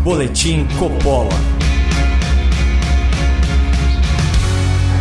Boletim Coppola.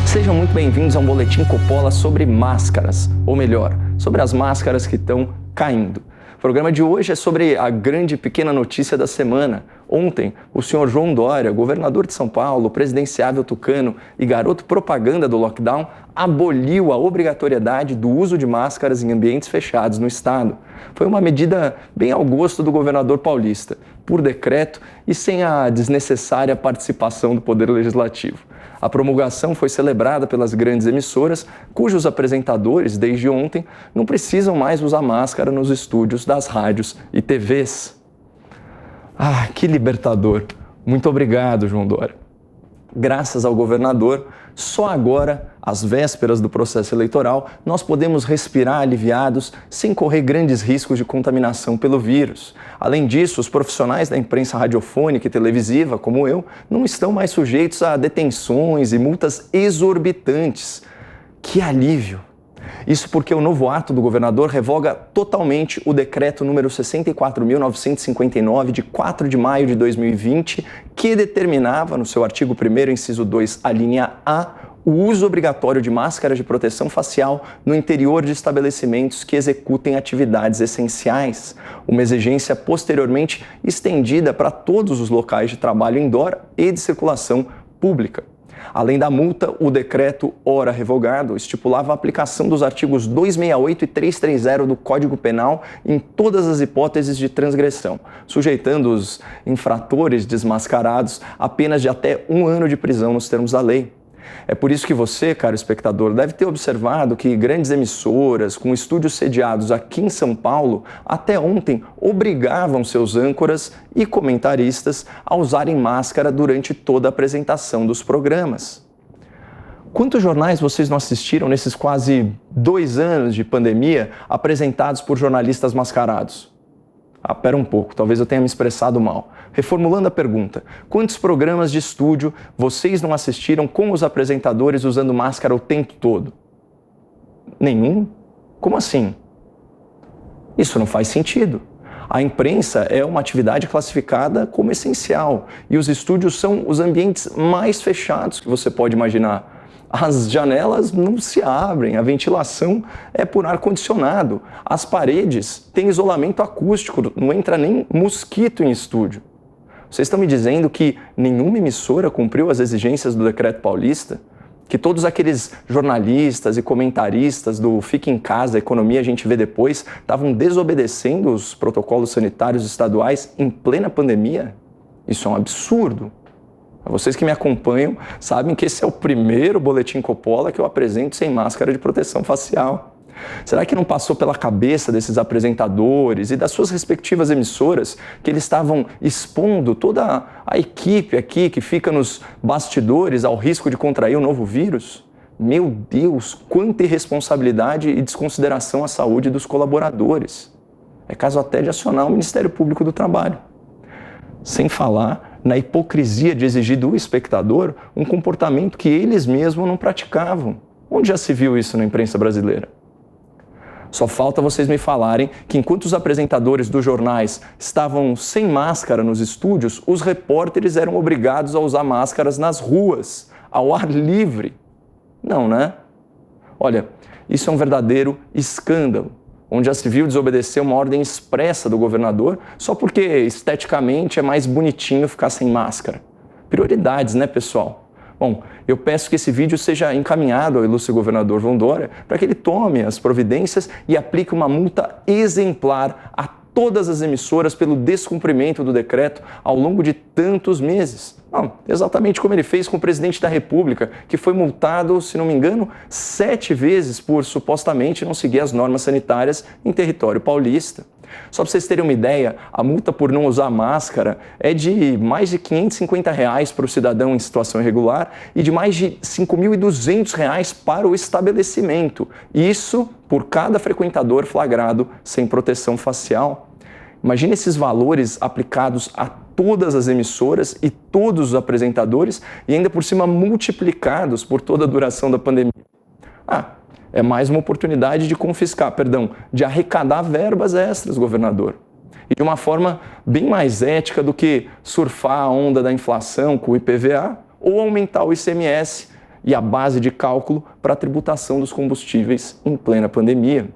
Sejam muito bem-vindos a um Boletim Coppola sobre máscaras, ou melhor, sobre as máscaras que estão caindo. O programa de hoje é sobre a grande e pequena notícia da semana. Ontem, o senhor João Dória, governador de São Paulo, presidenciável tucano e garoto propaganda do lockdown, aboliu a obrigatoriedade do uso de máscaras em ambientes fechados no estado. Foi uma medida bem ao gosto do governador paulista, por decreto e sem a desnecessária participação do Poder Legislativo. A promulgação foi celebrada pelas grandes emissoras, cujos apresentadores, desde ontem, não precisam mais usar máscara nos estúdios das rádios e TVs. Ah, que libertador! Muito obrigado, João Dória. Graças ao governador, só agora, às vésperas do processo eleitoral, nós podemos respirar aliviados sem correr grandes riscos de contaminação pelo vírus. Além disso, os profissionais da imprensa radiofônica e televisiva, como eu, não estão mais sujeitos a detenções e multas exorbitantes. Que alívio! Isso porque o novo ato do governador revoga totalmente o decreto número 64.959, de 4 de maio de 2020, que determinava, no seu artigo 1º, inciso 2, a linha A, o uso obrigatório de máscaras de proteção facial no interior de estabelecimentos que executem atividades essenciais, uma exigência posteriormente estendida para todos os locais de trabalho indoor e de circulação pública. Além da multa, o decreto, ora revogado, estipulava a aplicação dos artigos 268 e 330 do Código Penal em todas as hipóteses de transgressão, sujeitando os infratores desmascarados a penas de até 1 ano de prisão nos termos da lei. É por isso que você, caro espectador, deve ter observado que grandes emissoras, com estúdios sediados aqui em São Paulo, até ontem obrigavam seus âncoras e comentaristas a usarem máscara durante toda a apresentação dos programas. Quantos jornais vocês não assistiram nesses quase 2 anos de pandemia apresentados por jornalistas mascarados? Ah, pera um pouco, talvez eu tenha me expressado mal. Reformulando a pergunta, quantos programas de estúdio vocês não assistiram com os apresentadores usando máscara o tempo todo? Nenhum? Como assim? Isso não faz sentido. A imprensa é uma atividade classificada como essencial e os estúdios são os ambientes mais fechados que você pode imaginar. As janelas não se abrem, a ventilação é por ar-condicionado, as paredes têm isolamento acústico, não entra nem mosquito em estúdio. Vocês estão me dizendo que nenhuma emissora cumpriu as exigências do decreto paulista? Que todos aqueles jornalistas e comentaristas do Fique em Casa, Economia a gente vê depois, estavam desobedecendo os protocolos sanitários estaduais em plena pandemia? Isso é um absurdo. Vocês que me acompanham sabem que esse é o primeiro Boletim Coppola que eu apresento sem máscara de proteção facial. Será que não passou pela cabeça desses apresentadores e das suas respectivas emissoras que eles estavam expondo toda a equipe aqui que fica nos bastidores ao risco de contrair o novo vírus? Meu Deus, quanta irresponsabilidade e desconsideração à saúde dos colaboradores. É caso até de acionar o Ministério Público do Trabalho. Sem falar na hipocrisia de exigir do espectador um comportamento que eles mesmos não praticavam. Onde já se viu isso na imprensa brasileira? Só falta vocês me falarem que enquanto os apresentadores dos jornais estavam sem máscara nos estúdios, os repórteres eram obrigados a usar máscaras nas ruas, ao ar livre. Não, né? Olha, isso é um verdadeiro escândalo, onde já se viu desobedecer uma ordem expressa do governador só porque esteticamente é mais bonitinho ficar sem máscara. Prioridades, né, pessoal? Bom, eu peço que esse vídeo seja encaminhado ao ilustre governador João Dória para que ele tome as providências e aplique uma multa exemplar a todas as emissoras pelo descumprimento do decreto ao longo de tantos meses. Não, exatamente como ele fez com o presidente da República, que foi multado, se não me engano, 7 vezes por supostamente não seguir as normas sanitárias em território paulista. Só para vocês terem uma ideia, a multa por não usar máscara é de mais de R$ 550 para o cidadão em situação irregular e de mais de R$ 5.200 para o estabelecimento. Isso por cada frequentador flagrado sem proteção facial. Imagine esses valores aplicados a todas as emissoras e todos os apresentadores e ainda por cima multiplicados por toda a duração da pandemia. É mais uma oportunidade de de arrecadar verbas extras, governador. e de uma forma bem mais ética do que surfar a onda da inflação com o IPVA ou aumentar o ICMS e a base de cálculo para a tributação dos combustíveis em plena pandemia.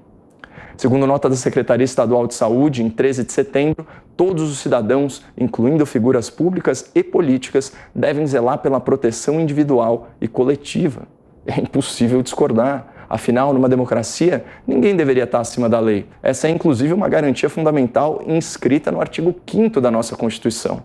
Segundo nota da Secretaria Estadual de Saúde, em 13 de setembro, todos os cidadãos, incluindo figuras públicas e políticas, devem zelar pela proteção individual e coletiva. É impossível discordar. Afinal, numa democracia, ninguém deveria estar acima da lei. Essa é, inclusive, uma garantia fundamental inscrita no artigo 5º da nossa Constituição.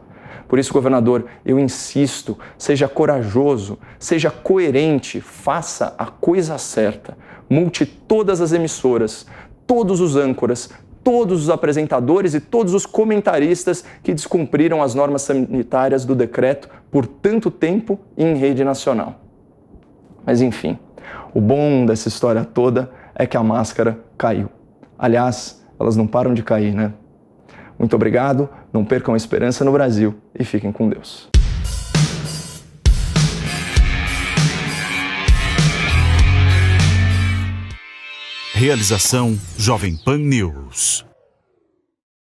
Por isso, governador, eu insisto, seja corajoso, seja coerente, faça a coisa certa. Multe todas as emissoras, todos os âncoras, todos os apresentadores e todos os comentaristas que descumpriram as normas sanitárias do decreto por tanto tempo em rede nacional. Mas enfim, o bom dessa história toda é que a máscara caiu. Aliás, elas não param de cair, né? Muito obrigado, não percam a esperança no Brasil e fiquem com Deus. Realização Jovem Pan News.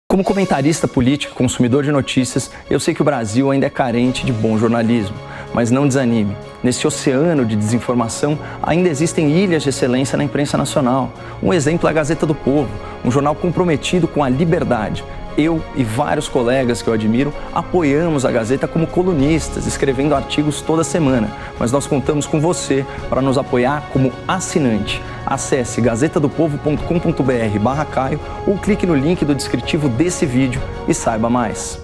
Como comentarista político e consumidor de notícias, eu sei que o Brasil ainda é carente de bom jornalismo. Mas não desanime. Nesse oceano de desinformação, ainda existem ilhas de excelência na imprensa nacional. Um exemplo é a Gazeta do Povo, um jornal comprometido com a liberdade. Eu e vários colegas que eu admiro apoiamos a Gazeta como colunistas, escrevendo artigos toda semana. Mas nós contamos com você para nos apoiar como assinante. Acesse gazetadopovo.com.br/Caio ou clique no link do descritivo desse vídeo e saiba mais.